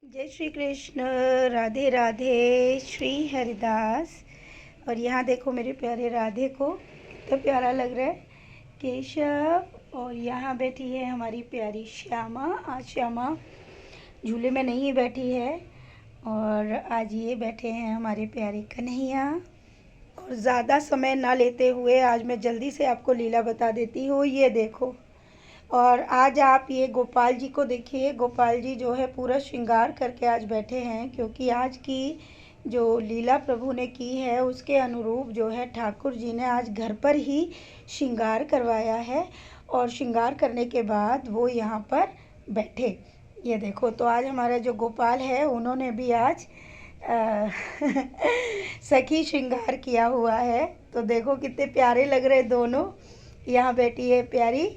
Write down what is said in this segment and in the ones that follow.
जय श्री कृष्ण। राधे राधे। श्री हरिदास। और यहाँ देखो मेरे प्यारे राधे को कितना प्यारा लग रहा है केशव। और यहाँ बैठी है हमारी प्यारी श्यामा। आज श्यामा झूले में नहीं बैठी है और आज ये बैठे हैं हमारे प्यारे कन्हैया। और ज़्यादा समय ना लेते हुए आज मैं जल्दी से आपको लीला बता देती हूँ। ये देखो, और आज आप ये गोपाल जी को देखिए। गोपाल जी जो है पूरा श्रृंगार करके आज बैठे हैं, क्योंकि आज की जो लीला प्रभु ने की है उसके अनुरूप जो है ठाकुर जी ने आज घर पर ही श्रृंगार करवाया है। और श्रृंगार करने के बाद वो यहाँ पर बैठे। ये देखो, तो आज हमारा जो गोपाल है उन्होंने भी आज सखी श्रृंगार किया हुआ है। तो देखो कितने प्यारे लग रहे दोनों। यहाँ बैठी है प्यारी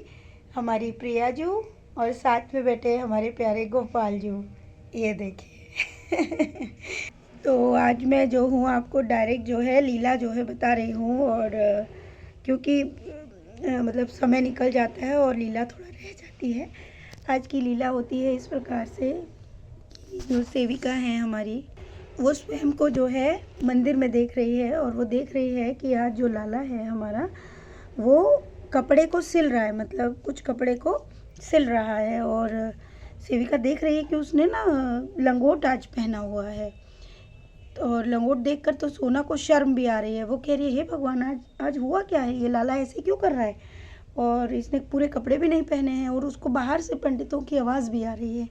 हमारी प्रिया जू और साथ में बैठे हमारे प्यारे गोपाल जू। ये देखिए। तो आज मैं जो हूँ आपको डायरेक्ट जो है लीला जो है बता रही हूँ। और क्योंकि मतलब समय निकल जाता है और लीला थोड़ा रह जाती है। आज की लीला होती है इस प्रकार से कि जो सेविका हैं हमारी, वो स्वयं को जो है मंदिर में देख रही है। और वो देख रही है कि आज जो लाला है हमारा वो कपड़े को सिल रहा है, मतलब कुछ कपड़े को सिल रहा है। और सेविका देख रही है कि उसने ना लंगोट आज पहना हुआ है। और लंगोट देखकर तो सोना को शर्म भी आ रही है। वो कह रही है, हे भगवान, आज हुआ क्या है? ये लाला ऐसे क्यों कर रहा है? और इसने पूरे कपड़े भी नहीं पहने हैं। और उसको बाहर से पंडितों की आवाज़ भी आ रही है।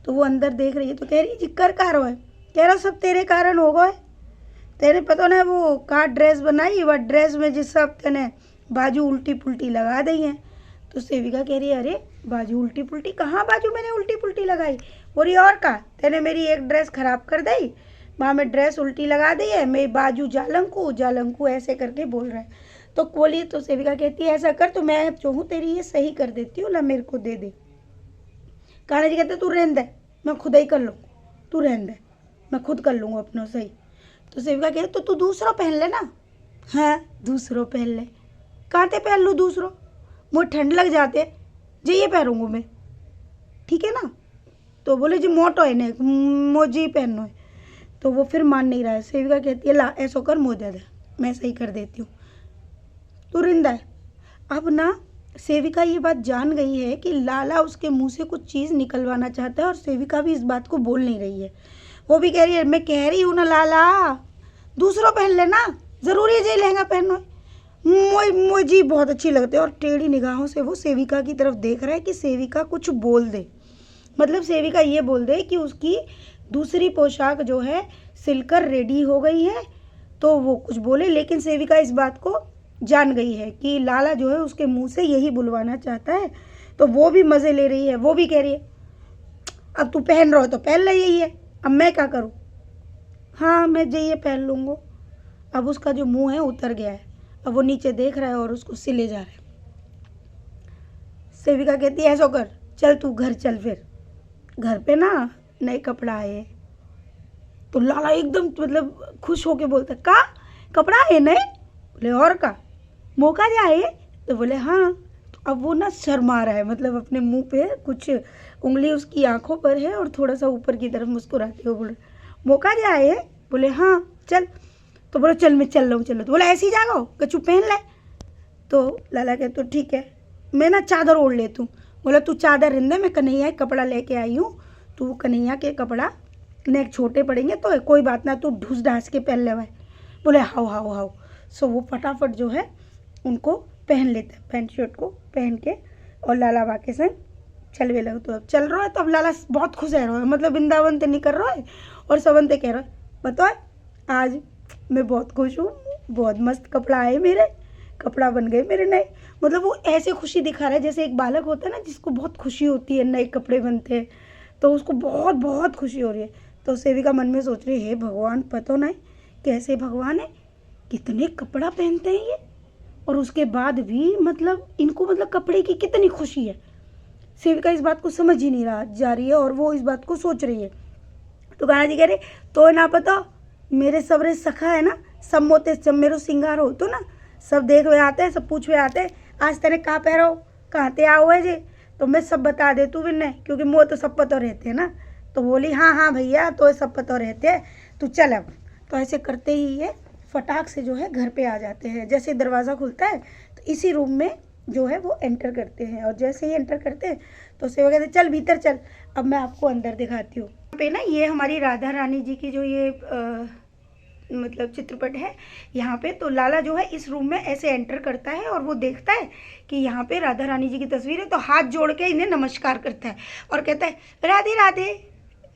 तो वो अंदर देख रही है तो कह रही है, जी कर का रहा है? कह रहा सब तेरे कारण हो गए। तेरे पता ना वो का ड्रेस बनाई, वह ड्रेस में जिस सब तेने बाजू उल्टी पुल्टी लगा दी है। तो सेविका कह रही है, अरे बाजू उल्टी पुल्टी कहाँ? बाजू मैंने उल्टी पुल्टी लगाई? बोली और का तेने मेरी एक ड्रेस खराब कर दी, वहाँ में ड्रेस उल्टी लगा दी है, मेरी बाजू जालंकू जालंकू ऐसे करके बोल रहा है। तो बोली, तो सेविका कहती है, ऐसा कर तो मैं जो हूँ तेरी ये सही कर देती हूँ, ला मेरे को दे दे। कान्हा जी कहते तू रहने दे, मैं खुद ही कर लूँ, तू रहने दे, मैं खुद कर लूँगा अपना सही। तो सेविका कहती तो तू दूसरा पहन ले ना। हाँ दूसरों पहन ले। कांटे पहन लूँ दूसरों? मुझे ठंड लग जाते जी, ये पहनूंगा मैं, ठीक है ना? तो बोले जी मोटो है ने मोजी पहनो है। तो वो फिर मान नहीं रहा है। सेविका कहती है, ला ऐसो कर मुँह दे दे, मैं सही कर देती हूँ, तू रिंदा है। अब ना सेविका ये बात जान गई है कि लाला उसके मुंह से कुछ चीज़ निकलवाना चाहता है। और सेविका भी इस बात को बोल नहीं रही है। वो भी कह रही है, मैं कह रही हूँ ना लाला दूसरों पहन लेना, ज़रूरी है जी लहंगा पहनो है। मुझे बहुत अच्छी लगती है। और टेढ़ी निगाहों से वो सेविका की तरफ देख रहा है कि सेविका कुछ बोल दे, मतलब सेविका ये बोल दे कि उसकी दूसरी पोशाक जो है सिलकर रेडी हो गई है, तो वो कुछ बोले। लेकिन सेविका इस बात को जान गई है कि लाला जो है उसके मुंह से यही बुलवाना चाहता है। तो वो भी मज़े ले रही है। वो भी कह रही है, अब तू पहन रहा हो तो पहन ले, यही है, अब मैं क्या करूँ? हाँ मैं ये पहन लूँगा। अब उसका जो मुँह है उतर गया है। अब वो नीचे देख रहा है और उसको सिले जा रहा है। सेविका कहती है, ऐसा कर, चल तू घर चल, फिर घर पे ना नए कपड़ा आए। तो लाला एकदम मतलब खुश होके बोलता, का कपड़ा है नए? बोले और का मौका जाए? तो बोले हाँ। तो अब वो ना शर्मा रहा है, मतलब अपने मुंह पे कुछ उंगली उसकी आंखों पर है और थोड़ा सा ऊपर की तरफ मुस्कुराते हुए बोले, मौका जाए? बोले हाँ चल। तो बोलो चल मैं चल रहा हूँ, चलो। तो बोला ऐसे ही जाओ, कचू पहन ले। तो लाला कहते तो ठीक है, मैं ना चादर ओढ़ लेती हूँ। बोला तू चादर रिंदे, मैं कन्हैया कपड़ा लेके आई हूँ, तू कन्हैया के कपड़ा ने छोटे पड़ेंगे तो कोई बात ना, तू ढूस ढास के पहन ले भाई। बोले हाउ हाउ हाउ। सो वो फटाफट जो है उनको पहन लेते हैं, पैंट शर्ट को पहन के। और लाला बा के संग चलवे लगे। तो अब चल रहा है तो अब लाला बहुत खुश है, मतलब वृंदावन ते नहीं कर रहा है। और सबन ते कह रहा है, बताओ आज मैं बहुत खुश हूँ, बहुत मस्त कपड़ा आए मेरे, कपड़ा बन गए मेरे नए। मतलब वो ऐसे खुशी दिखा रहा है जैसे एक बालक होता है ना जिसको बहुत खुशी होती है, नए कपड़े बनते हैं, तो उसको बहुत बहुत खुशी हो रही है। तो सेविका मन में सोच रही है, हे भगवान, पता नहीं कैसे भगवान है, कितने कपड़ा पहनते हैं ये, और उसके बाद भी मतलब इनको मतलब कपड़े की कितनी खुशी है। सेविका इस बात को समझ ही नहीं रहा जा रही है और वो इस बात को सोच रही है। तो कान्हा जी कह रहे, तो ना पता मेरे सबरे सखा है ना, सब मोते सब मेरो सिंगार हो, तो ना सब देख हुए आते हैं, सब पूछ हुए आते हैं, आज तेरे कहाँ पहरो, कहाँ ते आओ है जी? तो मैं सब बता दे तू भी नहीं, क्योंकि मोह तो सब पता रहते हैं ना। तो बोली हाँ हाँ भैया तो सब पता रहते हैं, तू चल अब। तो ऐसे करते ही ये फटाक से जो है घर पे आ जाते हैं। जैसे दरवाज़ा खुलता है तो इसी रूम में जो है वो एंटर करते हैं, और जैसे ही एंटर करते हैं तो सेवा कहते चल भीतर चल, अब मैं आपको अंदर दिखाती हूँ। यहाँ पे ना ये हमारी राधा रानी जी की जो ये मतलब चित्रपट है यहाँ पे। तो लाला जो है इस रूम में ऐसे एंटर करता है और वो देखता है कि यहाँ पे राधा रानी जी की तस्वीर है, तो हाथ जोड़ के इन्हें नमस्कार करता है और कहता है राधे राधे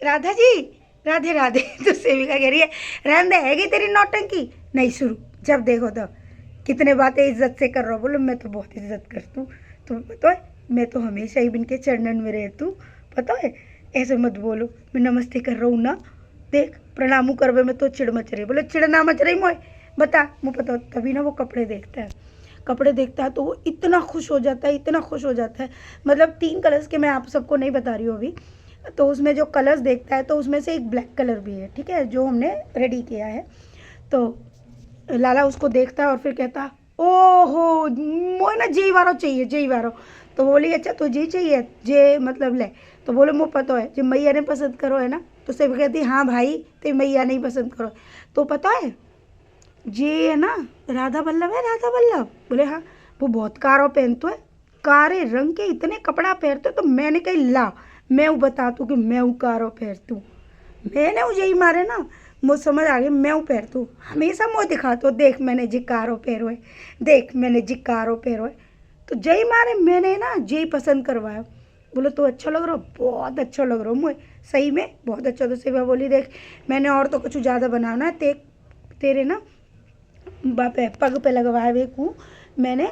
राधा जी, राधे राधे। तो सेविका कह रही है रहने दे, हैगी तेरी नौटंकी नहीं शुरू, जब देखो तो कितने बातें इज्जत से कर रहा हूँ। बोलो मैं तो बहुत इज्जत करती हूँ, तुम्हें पता है मैं तो हमेशा ही इनके चरणन में रहती हूँ, पता है ऐसे मत बोलो, मैं नमस्ते कर रहा हूँ ना, देख प्रणाम करवे में तो चिड़ मच रही। बोले चिड़ना मच रही मोए, बता मुँह पता। तभी ना वो कपड़े देखता है, कपड़े देखता है तो वो इतना खुश हो जाता है, इतना खुश हो जाता है। मतलब 3 कलर्स के मैं आप सबको नहीं बता रही हूँ अभी। तो उसमें जो कलर्स देखता है तो उसमें से एक ब्लैक कलर भी है, ठीक है, जो हमने रेडी किया है। तो लाला उसको देखता है और फिर कहता ओहो मोए ना जी वारो चाहिए, जी वारो। तो बोली अच्छा तो जी चाहिए, जे मतलब ले। तो बोले मुँह पता है जो मैया ने पसंद करो है ना। तो सब कहती हाँ भाई तो मैया नहीं पसंद करो। तो पता है जे है ना राधा वल्लभ है, राधा वल्लभ। बोले हाँ। वो बहुत कारो पहनते है, कारे रंग के इतने कपड़ा पहनते। तो मैंने कही ला मैं वो बता तू कि मैं वो कारो पहनती हूँ, मैंने वो यही मारे ना मुझे समझ आ गई, मैं वो पहनती हूँ हमेशा मुँह दिखाता हूँ, देख मैंने जी कारो पहरो है, देख मैंने जी कारो पहरो है। तो जय मारे मैंने ना जय पसंद करवाया। बोले तो अच्छा लग रहा, बहुत अच्छा लग रहा मुझे, सही में बहुत अच्छा। तो सेवा बोली देख मैंने और तो कुछ ज़्यादा बनाना है, तेरे ना बापे पग पे लगवाए हुए हूँ मैंने,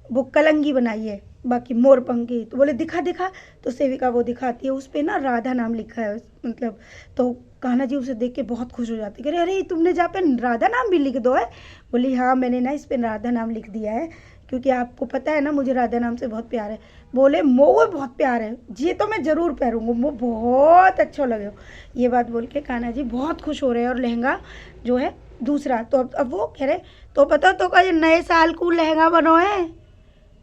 वो कलंगी बनाई है बाकी मोर पंखी। तो बोले दिखा दिखा। तो सेविका वो दिखाती है, उस पर ना राधा नाम लिखा है मतलब। तो कान्हा जी उसे देख के बहुत खुश हो जाते, कह रहे अरे तुमने जहाँ पे राधा नाम भी लिख दो है। बोली हाँ मैंने ना इस पर राधा नाम लिख दिया है क्योंकि आपको पता है ना मुझे राधा नाम से बहुत प्यार है। बोले मोह बहुत प्यार है, ये तो मैं ज़रूर पहनूंगा, वो बहुत अच्छा लगे। ये बात बोल के कान्हा जी बहुत खुश हो रहे हैं। और लहंगा जो है दूसरा, तो अब वो कह रहे तो पता तो का ये नए साल को लहंगा बनो है,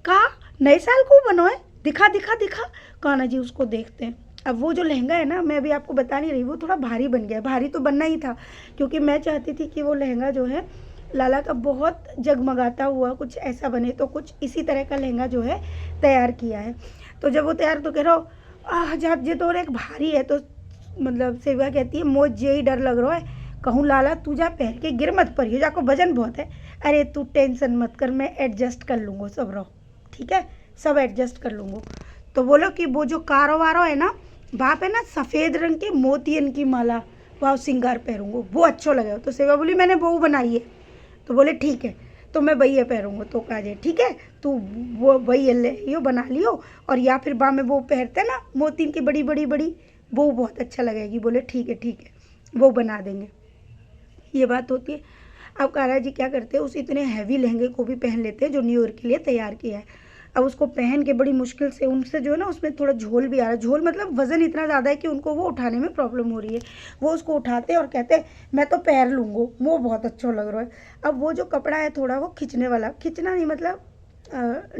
का नए साल को बनो है, दिखा दिखा दिखा। कान्हा जी उसको देखते हैं। अब वो जो लहंगा है ना मैं अभी आपको बता नहीं रही, वो थोड़ा भारी बन गया, भारी तो बनना ही था क्योंकि मैं चाहती थी कि वो लहंगा जो है लाला का बहुत जगमगाता हुआ कुछ ऐसा बने। तो कुछ इसी तरह का लहंगा जो है तैयार किया है। तो जब वो तैयार तो कह रहा हो आह जब ये तो एक भारी है। तो मतलब सेविका कहती है मुझे ही डर लग रहा है, कहूँ लाला तू जा पहन के गिर मत पड़ी, जाको वजन बहुत है। अरे तू टेंशन मत कर, मैं एडजस्ट कर लूँगा, सब रहो ठीक है, सब एडजस्ट कर लूँगा। तो बोलो कि वो जो कारोबारो है ना वहाँ पे ना सफ़ेद रंग के मोतियन की माला वहाँ श्रृंगार पहनूंगा, वो अच्छा लगेगा। तो सेवा बोली मैंने वो बनाई है। तो बोले ठीक है तो मैं वही पहनूंगा। तो कहा जाए ठीक है तू वो वही ले लियो बना लियो, और या फिर बा में वो पहनते ना मोतियन की बड़ी बड़ी बड़ी, वो बहुत अच्छा लगेगी। बोले ठीक है वो बना देंगे। ये बात होती है। अब कान्हा जी क्या करते हैं उस इतने हैवी लहंगे को भी पहन लेते हैं जो न्यू ईयर के लिए तैयार किया है। अब उसको पहन के बड़ी मुश्किल से उनसे जो है ना उसमें थोड़ा झोल भी आ रहा है, झोल मतलब वज़न इतना ज़्यादा है कि उनको वो उठाने में प्रॉब्लम हो रही है। वो उसको उठाते हैं और कहते हैं मैं तो पैर लूँगा, वो बहुत अच्छा लग रहा है। अब वो जो कपड़ा है थोड़ा वो खींचने वाला, खींचना नहीं मतलब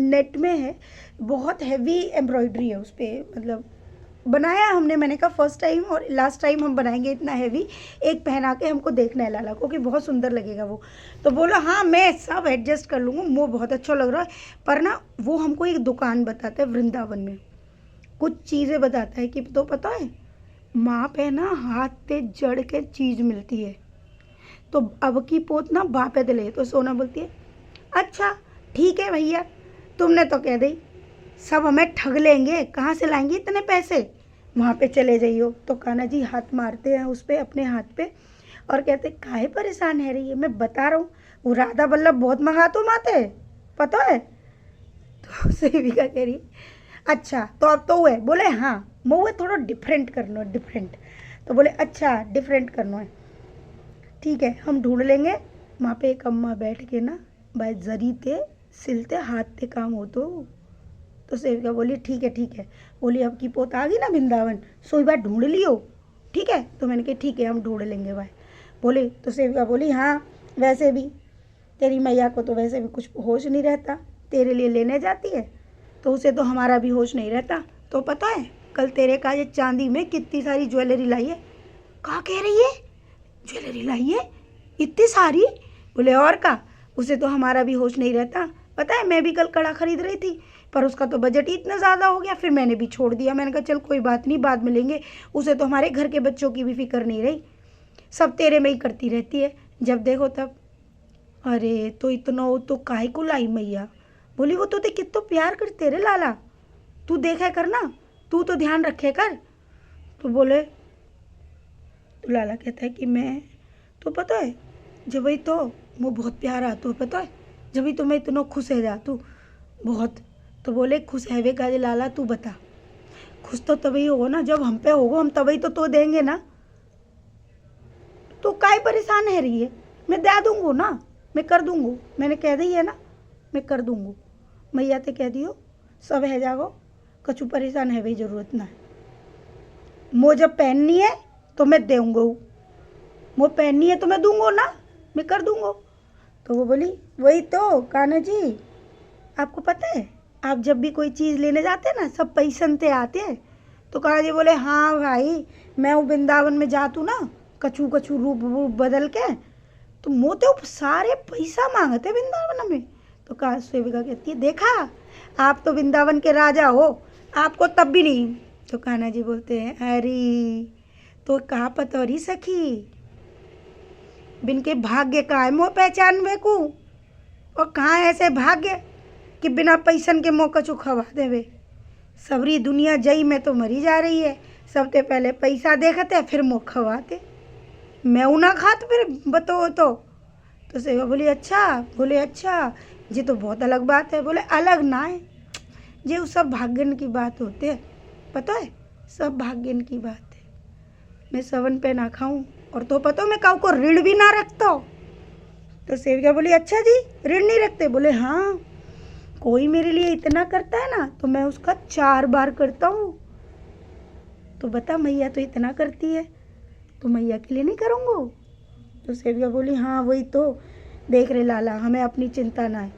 नेट में है, बहुत हैवी एम्ब्रॉयडरी है उस पर, मतलब बनाया हमने, मैंने कहा फर्स्ट टाइम और लास्ट टाइम हम बनाएंगे इतना हैवी, एक पहना के हमको देखना है लाला को कि बहुत सुंदर लगेगा वो। तो बोला हाँ मैं सब एडजस्ट कर लूँगा, वो बहुत अच्छा लग रहा है। पर ना वो हमको एक दुकान बताता है वृंदावन में, कुछ चीज़ें बताता है कि तो पता है माँ पे ना हाथ पे जड़ के चीज़ मिलती है, तो अब की पोत ना बाँ पे दिले। तो सोना बोलती है अच्छा ठीक है भैया तुमने तो कह दी, सब हमें ठग लेंगे, कहाँ से लाएंगे इतने पैसे, वहाँ पे चले जाइयो। तो कान्हा जी हाथ मारते हैं उस पर अपने हाथ पे और कहते काहे परेशान है रही है, मैं बता रहा हूँ वो राधा वल्लभ बहुत मंगातो माते पता है। तो सेविका कह रही अच्छा तो अब तो वो है। बोले हाँ वो थोड़ा डिफरेंट करना है, डिफरेंट। तो बोले अच्छा डिफरेंट करना है, ठीक है हम ढूंढ लेंगे। वहाँ पे एक अम्मा बैठ के ना भाई जरी ते सिलते हाथ ते काम हो। तो सेविका बोली ठीक है। बोली अब की पोत आ गई ना वृंदावन, सोई बात ढूंढ लियो ठीक है। तो मैंने कहा ठीक है हम ढूंढ लेंगे भाई। बोले तो सेविका बोली हाँ वैसे भी तेरी मैया को तो वैसे भी कुछ होश नहीं रहता, तेरे लिए लेने जाती है तो उसे तो हमारा भी होश नहीं रहता। तो पता है कल तेरे का ये चांदी में कितनी सारी ज्वेलरी लाई है। कहाँ कह रही है ज्वेलरी लाई है इतनी सारी? बोले और का, उसे तो हमारा भी होश नहीं रहता। पता है मैं भी कल कड़ा खरीद रही थी पर उसका तो बजट ही इतना ज़्यादा हो गया, फिर मैंने भी छोड़ दिया। मैंने कहा चल कोई बात नहीं, बाद में लेंगे। उसे तो हमारे घर के बच्चों की भी फिक्र नहीं रही, सब तेरे में ही करती रहती है जब देखो तब। अरे तो इतना हो तो काहे को लाई मैया? बोली वो तो कितना प्यार करते रे लाला, तू देखा कर ना, तू तो ध्यान रखे कर। तो बोले, तो लाला कहता है कि मैं तो पता है जब वही तो वो बहुत प्यारा तो पता है जब ही तो मैं इतना खुश है जा तू बहुत। तो बोले खुश है वे का लाला, तू बता खुश तो तभी होगा ना जब हम पे होगा, हम तभी तो देंगे ना। तो काहे परेशान है रही है, मैं दे दूंगो ना, मैं कर दूंगो, मैंने कह दी है ना मैं कर दूंगो। मैया ते कह दियो सब है जागो, कछु परेशान है भाई जरूरत ना है। मो जब पहननी है तो मैं दूंगो, वो पहननी है तो मैं दूंगो ना, मैं कर दूंगो। तो वो बोली वही तो कान्हा जी, आपको पता है आप जब भी कोई चीज़ लेने जाते हैं ना सब पैसन से आते हैं। तो कान्हा जी बोले हाँ भाई, मैं वो वृंदावन में जातू ना कछु कछु रूप बदल के, तो मोते सारे पैसा मांगते वृंदावन में। तो कहा सेविका कहती है देखा आप तो वृंदावन के राजा हो, आपको तब भी नहीं। तो कान्हा जी बोलते हैं अरे तो कहा पतौरी सखी, बिन के भाग्य का है मोह पहचान वे को, और कहाँ ऐसे भाग्य कि बिना पैसन के मोह कछु खवा देवे। सबरी दुनिया जई में तो मरी जा रही है, सबसे पहले पैसा देखते फिर मुँह खवाते, मैं ना खात फिर बताओ। तो सेवा बोली अच्छा, बोले अच्छा ये तो बहुत अलग बात है। बोले अलग ना है, ये सब भाग्यन की बात होते है, पता है सब भाग्यन की बात है। मैं सवन पे ना खाऊं और तो पता मैं काऊ को ऋण भी ना रखता हूँ। तो सेविका बोली अच्छा जी ऋण नहीं रखते? बोले हाँ, कोई मेरे लिए इतना करता है ना तो मैं उसका 4 बार करता हूँ। तो बता मैया तो इतना करती है तो मैया के लिए नहीं करूँगा? तो सेविका बोली हाँ वही तो देख रहे लाला, हमें अपनी चिंता ना है,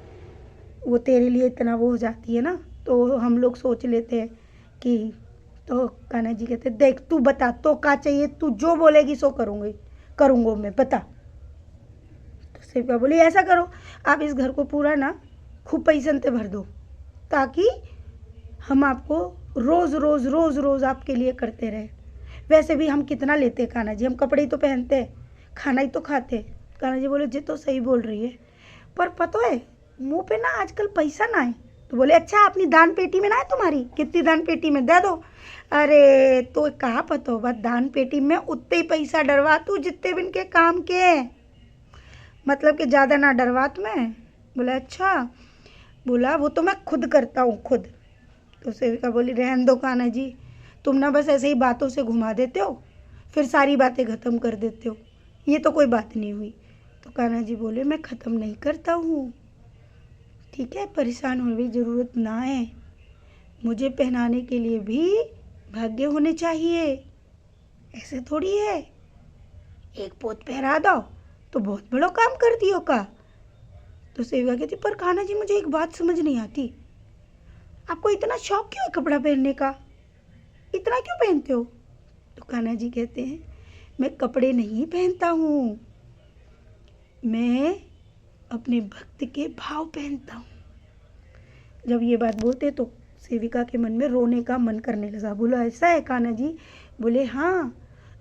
वो तेरे लिए इतना वो हो जाती है ना तो हम लोग सोच लेते हैं कि। तो कान्हा जी कहते देख तू बता तो क्या चाहिए, तू जो बोलेगी सो करूँगा मैं, बता। तो सेविका बोली ऐसा करो आप इस घर को पूरा ना खूब पैसन से भर दो, ताकि हम आपको रोज़ रोज़ रोज़ रोज़ आपके लिए करते रहे। वैसे भी हम कितना लेते हैं कान्हा जी, हम कपड़े ही तो पहनते हैं, खाना ही तो खाते हैं। कान्हा जी बोले जी तो सही बोल रही है, पर पता है मुँह पे ना आजकल पैसा ना है। तो बोले अच्छा अपनी दान पेटी में ना है तुम्हारी, कितनी दान पेटी में दे दो। अरे तो कहाँ पता होगा दान पेटी में उतने ही पैसा डरवा तू जितने बिन के काम के हैं, मतलब कि ज़्यादा ना डरवा तुम्हें। बोला अच्छा, बोला वो तो मैं खुद करता हूँ खुद। तो सेविका बोली रहन दो कान्हा जी, तुम ना बस ऐसे ही बातों से घुमा देते हो फिर सारी बातें ख़त्म कर देते हो, ये तो कोई बात नहीं हुई। तो कान्हा जी बोले मैं ख़त्म नहीं करता हूँ, ठीक है परेशान होने की ज़रूरत ना है, मुझे पहनाने के लिए भी भाग्य होने चाहिए, ऐसे थोड़ी है एक पोत पहरा दो तो बहुत बड़ा काम कर दियो का। तो सेविका कहती पर कान्हा जी मुझे एक बात समझ नहीं आती, आपको इतना शौक क्यों है कपड़ा पहनने का, इतना क्यों पहनते हो? तो कान्हा जी कहते हैं मैं कपड़े नहीं पहनता हूँ, मैं अपने भक्त के भाव पहनता हूँ। जब ये बात बोलते तो सेविका के मन में रोने का मन करने लगा। बोला ऐसा है कान्हा जी? बोले हाँ,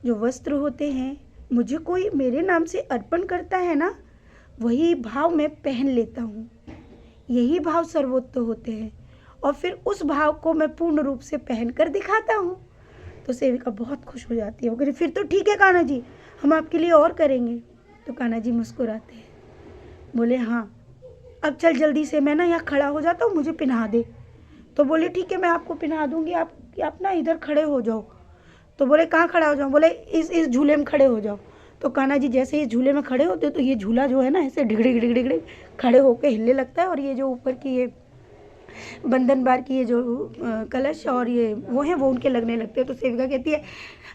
जो वस्त्र होते हैं मुझे कोई मेरे नाम से अर्पण करता है ना, वही भाव मैं पहन लेता हूँ, यही भाव सर्वोत्तम होते हैं और फिर उस भाव को मैं पूर्ण रूप से पहन कर दिखाता हूँ। तो सेविका बहुत खुश हो जाती है, वो कहती फिर तो ठीक है कान्हा जी, हम आपके लिए और करेंगे। तो कान्हा जी मुस्कुराते हैं, बोले हाँ अब चल जल्दी से, मैं ना यहाँ खड़ा हो जाता हूँ, मुझे पिन्हा दे। तो बोले ठीक है मैं आपको पिन्हा दूँगी, आप ना इधर खड़े हो जाओ। तो बोले कहाँ खड़ा हो जाऊँ? बोले इस झूले में खड़े हो जाओ। तो कान्हा जी जैसे इस झूले में खड़े होते तो ये झूला जो है ना ऐसे डिगड़े डिगड़े डिगड़े खड़े होकर हिलने लगता है, और ये जो ऊपर की ये बंधन बार की ये जो कलश और ये वो है वो उनके लगने लगते हैं। तो सेविका कहती है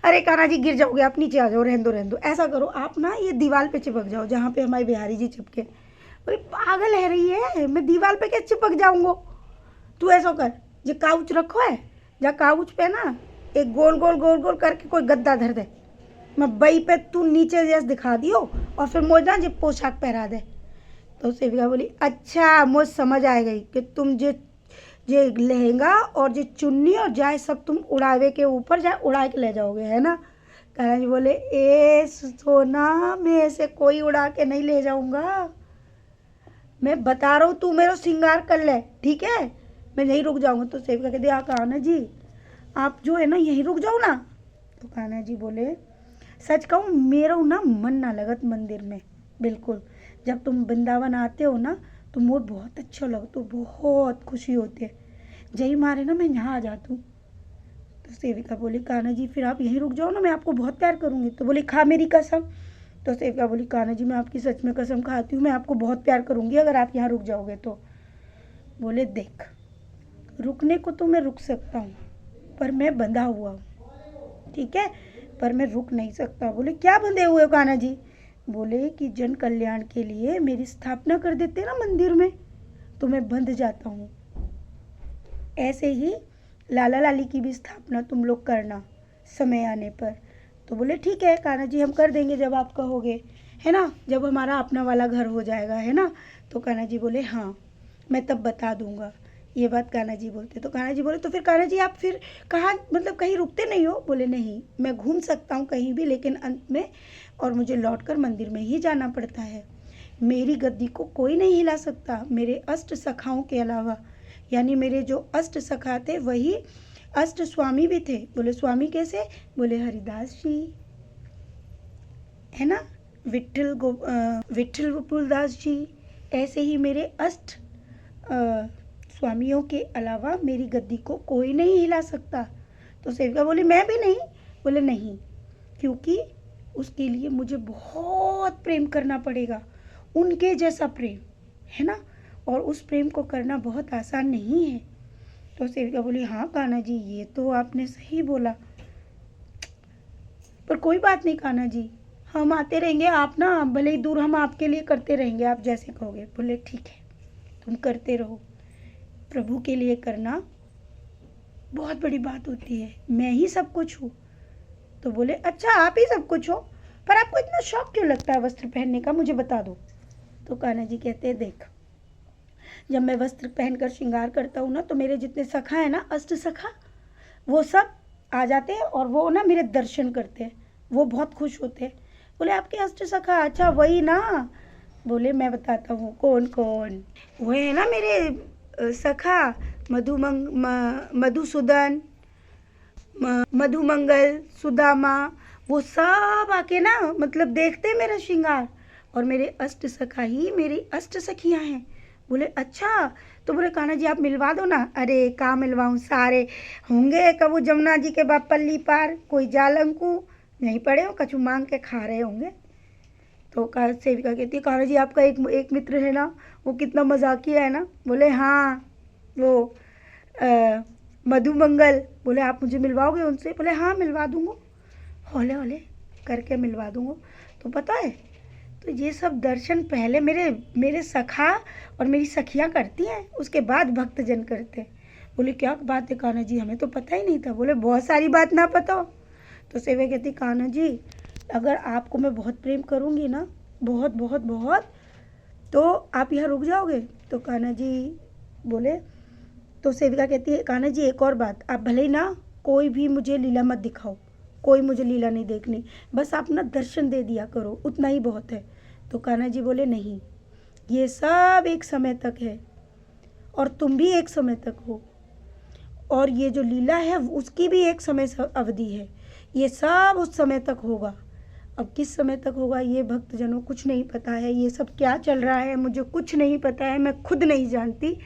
अरे कान्हा जी गिर जाओगे, आप नीचे आ जाओ, रहने दो, ऐसा करो आप ना ये दीवार पे चिपक जाओ जहाँ पे हमारे बिहारी जी चिपके। बोले पागल है रही है, मैं दीवार पे क्या चिपक जाऊँगा? तू ऐसा कर, जो काउच रखो है जा काउच पे ना एक गोल गोल गोल गोल करके कोई गद्दा धर दे, मैं बई पे तू नीचे जैसे दिखा दियो और फिर मुझे ना जो पोशाक पहरा दे। तो सेविका बोली अच्छा मुझे समझ आ गई कि तुम जे लहंगा और जो चुन्नी और जाए सब तुम उड़ावे के ऊपर जाए उड़ा के ले जाओगे, है ना। कान्हा जी बोले ए सोना, मैं ऐसे कोई उड़ा के नहीं ले जाऊंगा, मैं बता रहा हूँ तू मेरा श्रृंगार कर ले, ठीक है, मैं नहीं रुक जाऊंगा। तो सेविका कहती है कान्हा जी आप जो है ना यहीं रुक जाओ ना। तो कान्हा जी बोले सच कहूँ मेरा ना मन ना लगत मंदिर में बिल्कुल, जब तुम वृंदावन आते हो ना तो मुझे बहुत अच्छा लगता, तो बहुत खुशी होती है, जय मारे ना मैं यहाँ आ जाती हूँ। तो सेविका बोली कान्हा जी फिर आप यहीं रुक जाओ ना, मैं आपको बहुत प्यार करूँगी। तो बोली खा मेरी कसम। तो सेविका बोली कान्हा जी मैं आपकी सच में कसम खाती हूँ, मैं आपको बहुत प्यार करूँगी अगर आप यहाँ रुक जाओगे तो। बोले देख रुकने को तो मैं रुक सकता हूँ पर मैं बंधा हुआ हूँ, ठीक है, पर मैं रुक नहीं सकता। बोले क्या बंधे हुए हो कान्हा जी। बोले कि जन कल्याण के लिए मेरी स्थापना कर देते ना मंदिर में तो मैं बंध जाता हूँ, ऐसे ही लाला लाली की भी स्थापना तुम लोग करना समय आने पर। तो बोले ठीक है कान्हा जी हम कर देंगे जब आप कहोगे, है ना, जब हमारा अपना वाला घर हो जाएगा, है ना। तो कान्हा जी बोले हाँ मैं तब बता दूंगा। ये बात कान्हा जी बोलते। तो कान्हा जी बोले तो फिर कान्हा जी आप फिर कहाँ मतलब कहीं रुकते नहीं हो। बोले नहीं मैं घूम सकता हूँ कहीं भी, लेकिन अंत में और मुझे लौटकर मंदिर में ही जाना पड़ता है, मेरी गद्दी को कोई नहीं हिला सकता मेरे अष्ट सखाओं के अलावा, यानी मेरे जो अष्ट सखा थे वही अष्ट स्वामी भी थे। बोले स्वामी कैसे। बोले हरिदास जी, है ना, विठल गोकुलदास जी, ऐसे ही मेरे अष्ट स्वामियों के अलावा मेरी गद्दी को कोई नहीं हिला सकता। तो सेविका बोली मैं भी नहीं। बोले नहीं, क्योंकि उसके लिए मुझे बहुत प्रेम करना पड़ेगा, उनके जैसा प्रेम, है ना, और उस प्रेम को करना बहुत आसान नहीं है। तो सेविका बोली हाँ कान्हा जी ये तो आपने सही बोला, पर कोई बात नहीं कान्हा जी हम आते रहेंगे, आप ना भले ही दूर हम आपके लिए करते रहेंगे आप जैसे कहोगे। बोले ठीक है तुम करते रहो, प्रभु के लिए करना बहुत बड़ी बात होती है, मैं ही सब कुछ हूँ। तो बोले अच्छा आप ही सब कुछ हो, पर आपको इतना शौक क्यों लगता है वस्त्र पहनने का, मुझे बता दो। तो कान्हा जी कहते हैं देख जब मैं वस्त्र पहनकर श्रृंगार करता हूँ ना तो मेरे जितने सखा है ना अष्ट सखा वो सब आ जाते हैं और वो ना मेरे दर्शन करते हैं, वो बहुत खुश होते हैं। बोले आपके अष्ट सखा, अच्छा वही ना। बोले मैं बताता हूँ कौन कौन वो है ना मेरे सखा, मधुसूदन, मधुमंगल, सुदामा, वो सब आके ना मतलब देखते हैं मेरा श्रृंगार, और मेरे अष्ट सखा ही मेरी अष्ट सखियाँ हैं। बोले अच्छा। तो बोले कान्हा जी आप मिलवा दो ना। अरे कहाँ मिलवाऊँ, सारे होंगे कबू जमुना जी के बाप पल्ली पार, कोई जालंकू नहीं पड़े हो, कछु मांग के खा रहे होंगे। तो सेविका कहती है कान्हा जी आपका एक मित्र है ना वो कितना मजाकिया है ना। बोले हाँ वो मधुमंगल। बोले आप मुझे मिलवाओगे उनसे। बोले हाँ मिलवा दूँगा, हौले हौले करके मिलवा दूँगा। तो पता है तो ये सब दर्शन पहले मेरे सखा और मेरी सखियाँ करती हैं, उसके बाद भक्तजन करते हैं। बोले क्या बात है कान्हा जी हमें तो पता ही नहीं था। बोले बहुत सारी बात ना पता हो। तो सेविका कहती कान्हा जी अगर आपको मैं बहुत प्रेम करूँगी ना, बहुत बहुत बहुत, तो आप यहाँ रुक जाओगे। तो कान्हा जी बोले, तो सेविका कहती है कान्हा जी एक और बात, आप भले ही ना कोई भी मुझे लीला मत दिखाओ, कोई मुझे लीला नहीं देखनी, बस आप ना दर्शन दे दिया करो, उतना ही बहुत है। तो कान्हा जी बोले नहीं, ये सब एक समय तक है और तुम भी एक समय तक हो, और ये जो लीला है उसकी भी एक समय अवधि है, ये सब उस समय तक होगा। अब किस समय तक होगा ये भक्तजनों कुछ नहीं पता है, ये सब क्या चल रहा है मुझे कुछ नहीं पता है, मैं खुद नहीं जानती,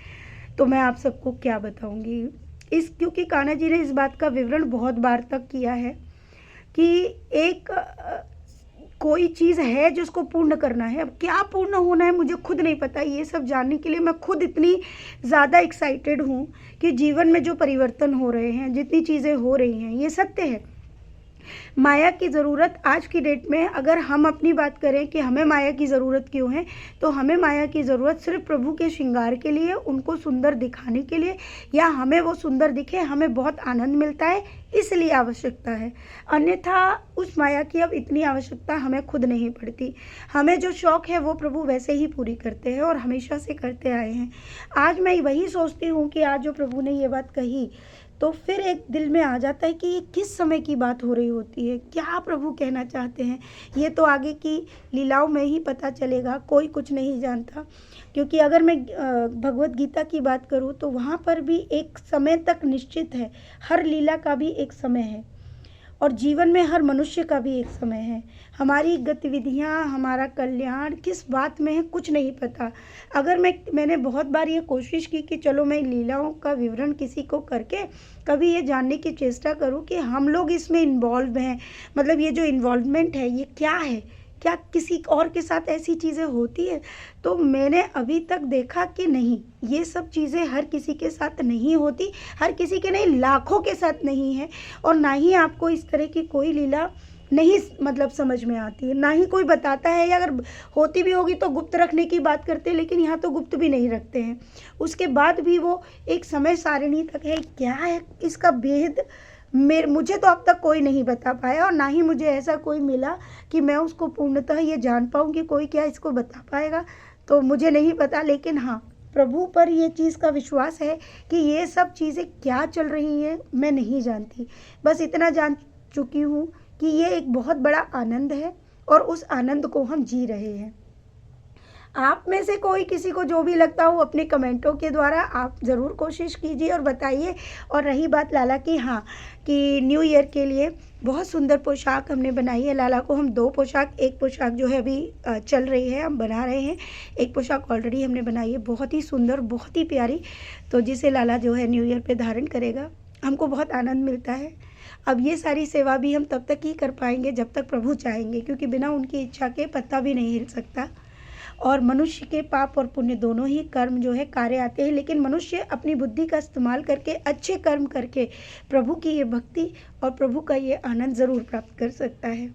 तो मैं आप सबको क्या बताऊंगी। क्योंकि कान्हा जी ने इस बात का विवरण बहुत बार तक किया है कि एक कोई चीज़ है जिसको पूर्ण करना है, अब क्या पूर्ण होना है मुझे खुद नहीं पता। ये सब जानने के लिए मैं खुद इतनी ज़्यादा एक्साइटेड हूँ कि जीवन में जो परिवर्तन हो रहे हैं, जितनी चीज़ें हो रही हैं, ये सत्य है। माया की ज़रूरत आज की डेट में अगर हम अपनी बात करें कि हमें माया की ज़रूरत क्यों है, तो हमें माया की ज़रूरत सिर्फ प्रभु के श्रृंगार के लिए, उनको सुंदर दिखाने के लिए, या हमें वो सुंदर दिखे, हमें बहुत आनंद मिलता है इसलिए आवश्यकता है। अन्यथा उस माया की अब इतनी आवश्यकता हमें खुद नहीं पड़ती। हमें जो शौक़ है वो प्रभु वैसे ही पूरी करते हैं और हमेशा से करते आए हैं। आज मैं वही सोचती हूँ कि आज जो प्रभु ने ये बात कही, तो फिर एक दिल में आ जाता है कि ये किस समय की बात हो रही होती है, क्या प्रभु कहना चाहते हैं। ये तो आगे की लीलाओं में ही पता चलेगा, कोई कुछ नहीं जानता। क्योंकि अगर मैं भगवत गीता की बात करूँ तो वहाँ पर भी एक समय तक निश्चित है, हर लीला का भी एक समय है और जीवन में हर मनुष्य का भी एक समय है। हमारी गतिविधियाँ, हमारा कल्याण किस बात में है कुछ नहीं पता। अगर मैंने बहुत बार ये कोशिश की कि चलो मैं लीलाओं का विवरण किसी को करके कभी ये जानने की चेष्टा करूं कि हम लोग इसमें इन्वॉल्व हैं, मतलब ये जो इन्वॉल्वमेंट है ये क्या है, क्या किसी और के साथ ऐसी चीज़ें होती है। तो मैंने अभी तक देखा कि नहीं, ये सब चीज़ें हर किसी के साथ नहीं होती, हर किसी के नहीं, लाखों के साथ नहीं है। और ना ही आपको इस तरह की कोई लीला नहीं मतलब समझ में आती है, ना ही कोई बताता है, या अगर होती भी होगी तो गुप्त रखने की बात करते हैं, लेकिन यहाँ तो गुप्त भी नहीं रखते हैं। उसके बाद भी वो एक समय सारिणी तक है, क्या है इसका भेद मुझे तो अब तक कोई नहीं बता पाया, और ना ही मुझे ऐसा कोई मिला कि मैं उसको पूर्णतः ये जान पाऊँ कि कोई क्या इसको बता पाएगा। तो मुझे नहीं पता, लेकिन हाँ, प्रभु पर ये चीज़ का विश्वास है कि ये सब चीज़ें क्या चल रही है मैं नहीं जानती। बस इतना जान चुकी हूँ कि ये एक बहुत बड़ा आनंद है और उस आनंद को हम जी रहे हैं। आप में से कोई किसी को जो भी लगता हो अपने कमेंटों के द्वारा आप ज़रूर कोशिश कीजिए और बताइए। और रही बात लाला की, हाँ, कि न्यू ईयर के लिए बहुत सुंदर पोशाक हमने बनाई है। लाला को हम 2 पोशाक, एक पोशाक जो है अभी चल रही है, हम बना रहे हैं, एक पोशाक ऑलरेडी हमने बनाई है, बहुत ही सुंदर, बहुत ही प्यारी, तो जिसे लाला जो है न्यू ईयर पे धारण करेगा। हमको बहुत आनंद मिलता है। अब ये सारी सेवा भी हम तब तक ही कर पाएंगे जब तक प्रभु चाहेंगे, क्योंकि बिना उनकी इच्छा के पत्ता भी नहीं हिल सकता। और मनुष्य के पाप और पुण्य दोनों ही कर्म जो है कार्य आते हैं, लेकिन मनुष्य अपनी बुद्धि का इस्तेमाल करके, अच्छे कर्म करके प्रभु की ये भक्ति और प्रभु का ये आनंद ज़रूर प्राप्त कर सकता है।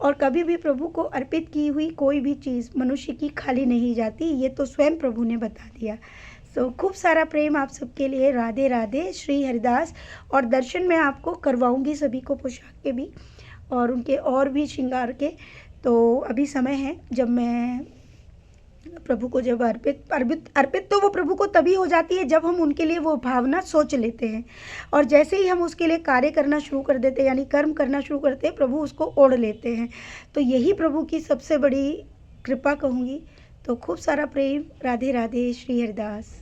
और कभी भी प्रभु को अर्पित की हुई कोई भी चीज़ मनुष्य की खाली नहीं जाती, ये तो स्वयं प्रभु ने बता दिया। तो खूब सारा प्रेम आप सबके लिए। राधे राधे, श्री हरिदास। और दर्शन मैं आपको करवाऊंगी सभी को पोशाक के भी और उनके और भी श्रृंगार के। तो अभी समय है जब मैं प्रभु को जब अर्पित तो वो प्रभु को तभी हो जाती है जब हम उनके लिए वो भावना सोच लेते हैं, और जैसे ही हम उसके लिए कार्य करना शुरू कर देते हैं, यानी कर्म करना शुरू करते हैं, प्रभु उसको ओढ़ लेते हैं। तो यही प्रभु की सबसे बड़ी कृपा कहूँगी। तो खूब सारा प्रेम। राधे राधे, श्री हरिदास।